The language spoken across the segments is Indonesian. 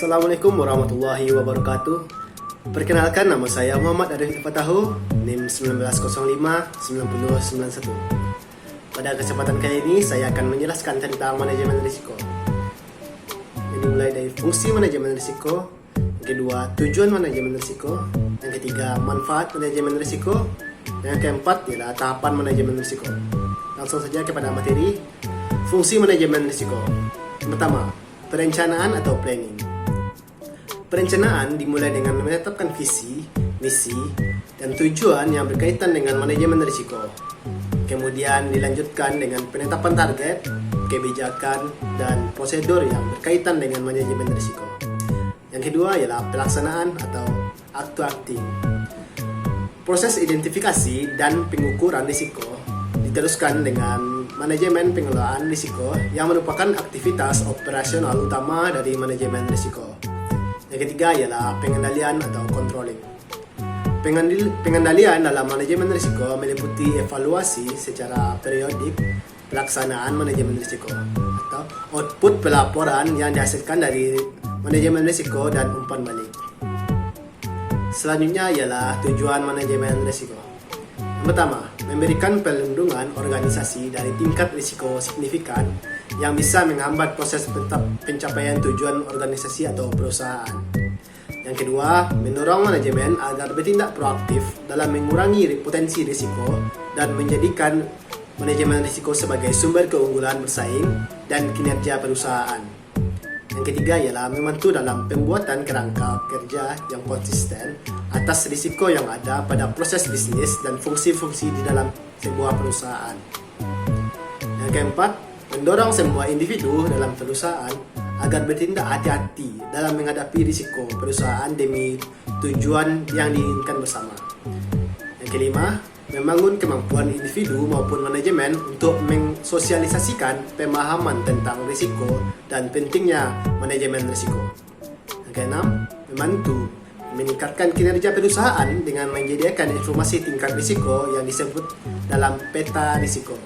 Assalamualaikum warahmatullahi wabarakatuh. Perkenalkan, nama saya Muhammad Arif Fatahu, NIM 1905-9091. Pada kesempatan kali ini saya akan menjelaskan tentang manajemen risiko. Ini mulai dari fungsi manajemen risiko, yang kedua tujuan manajemen risiko, yang ketiga manfaat manajemen risiko, dan yang keempat ialah tahapan manajemen risiko. Langsung saja kepada materi. Fungsi manajemen risiko. Yang pertama, perencanaan atau planning. Perencanaan dimulai dengan menetapkan visi, misi, dan tujuan yang berkaitan dengan manajemen risiko. Kemudian dilanjutkan dengan penetapan target, kebijakan, dan prosedur yang berkaitan dengan manajemen risiko. Yang kedua ialah pelaksanaan atau act to acting. Proses identifikasi dan pengukuran risiko diteruskan dengan manajemen pengelolaan risiko yang merupakan aktivitas operasional utama dari manajemen risiko. Yang ketiga ialah pengendalian atau controlling. Pengendalian dalam manajemen risiko meliputi evaluasi secara periodik pelaksanaan manajemen risiko atau output pelaporan yang dihasilkan dari manajemen risiko dan umpan balik. Selanjutnya ialah tujuan manajemen risiko. Yang pertama, memberikan perlindungan organisasi dari tingkat risiko signifikan yang bisa menghambat proses pencapaian tujuan organisasi atau perusahaan. Yang kedua, mendorong manajemen agar bertindak proaktif dalam mengurangi potensi risiko dan menjadikan manajemen risiko sebagai sumber keunggulan bersaing dan kinerja perusahaan. Yang ketiga ialah membantu dalam pembuatan kerangka kerja yang konsisten atas risiko yang ada pada proses bisnis dan fungsi-fungsi di dalam sebuah perusahaan. Yang keempat, mendorong semua individu dalam perusahaan agar bertindak hati-hati dalam menghadapi risiko perusahaan demi tujuan yang diinginkan bersama. Yang kelima, membangun kemampuan individu maupun manajemen untuk mensosialisasikan pemahaman tentang risiko dan pentingnya manajemen risiko. Yang keenam, membantu meningkatkan kinerja perusahaan dengan menyediakan informasi tingkat risiko yang disebut dalam peta risiko.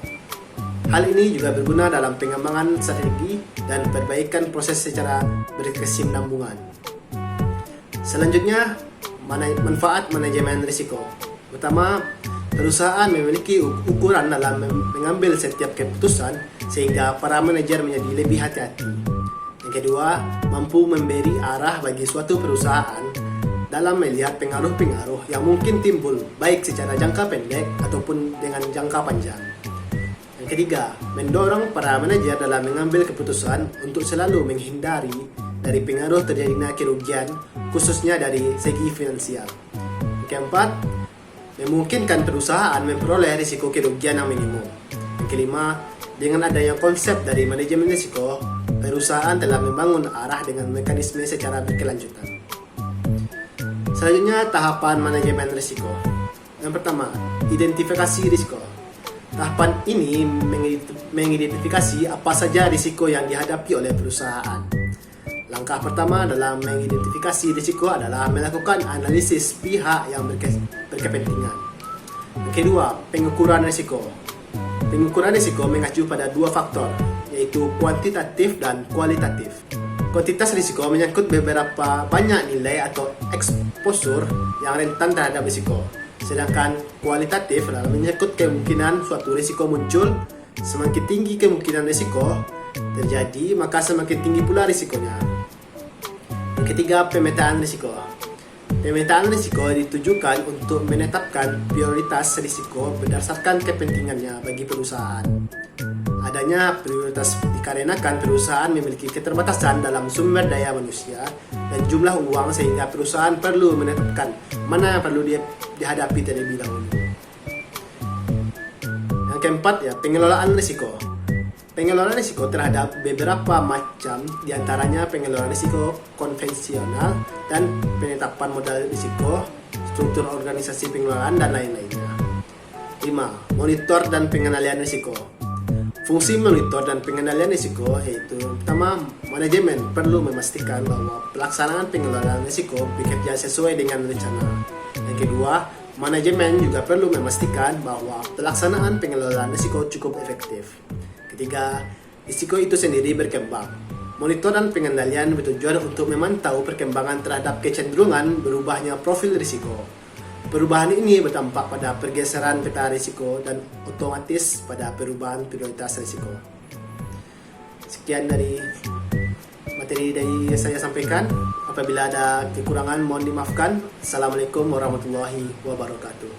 Hal ini juga berguna dalam pengembangan strategi dan perbaikan proses secara berkesinambungan. Selanjutnya, manfaat manajemen risiko. Pertama, perusahaan memiliki ukuran dalam mengambil setiap keputusan sehingga para manajer menjadi lebih hati-hati. Yang kedua, mampu memberi arah bagi suatu perusahaan dalam melihat pengaruh-pengaruh yang mungkin timbul baik secara jangka pendek ataupun dengan jangka panjang. Yang ketiga, mendorong para manajer dalam mengambil keputusan untuk selalu menghindari dari pengaruh terjadinya kerugian, khususnya dari segi finansial. Yang keempat, memungkinkan perusahaan memperoleh risiko kerugian yang minimum. Yang kelima, dengan adanya konsep dari manajemen risiko, perusahaan telah membangun arah dengan mekanisme secara berkelanjutan. Selanjutnya, tahapan manajemen risiko. Yang pertama, identifikasi risiko. Tahapan ini mengidentifikasi apa saja risiko yang dihadapi oleh perusahaan. Langkah pertama dalam mengidentifikasi risiko adalah melakukan analisis pihak yang berkepentingan. Yang kedua, pengukuran risiko. Pengukuran risiko mengacu pada dua faktor, yaitu kuantitatif dan kualitatif. Kuantitas risiko menyangkut beberapa banyak nilai atau exposure yang rentan terhadap risiko. Sedangkan kualitatif adalah menyangkut kemungkinan suatu risiko muncul. Semakin tinggi kemungkinan risiko terjadi, maka semakin tinggi pula risikonya. Yang ketiga, pemetaan risiko. Pemetaan risiko ditujukan untuk menetapkan prioritas risiko berdasarkan kepentingannya bagi perusahaan. Adanya prioritas dikarenakan perusahaan memiliki keterbatasan dalam sumber daya manusia dan jumlah uang sehingga perusahaan perlu menetapkan mana yang perlu dihadapi terlebih dahulu. Yang keempat, pengelolaan risiko. Pengelolaan risiko terhadap beberapa macam, diantaranya pengelolaan risiko konvensional dan penetapan modal risiko, struktur organisasi pengelolaan, dan lain-lainnya. 5. Monitor dan pengendalian risiko. Fungsi monitor dan pengendalian risiko yaitu pertama, manajemen perlu memastikan bahwa pelaksanaan pengelolaan risiko bekerja sesuai dengan rencana. Yang kedua, manajemen juga perlu memastikan bahwa pelaksanaan pengelolaan risiko cukup efektif. Ketiga, risiko itu sendiri berkembang. Monitor dan pengendalian bertujuan untuk memantau perkembangan terhadap kecenderungan berubahnya profil risiko. Perubahan ini berdampak pada pergeseran peta risiko dan otomatis pada perubahan prioritas risiko. Sekian dari materi yang saya sampaikan. Apabila ada kekurangan mohon dimaafkan. Assalamualaikum warahmatullahi wabarakatuh.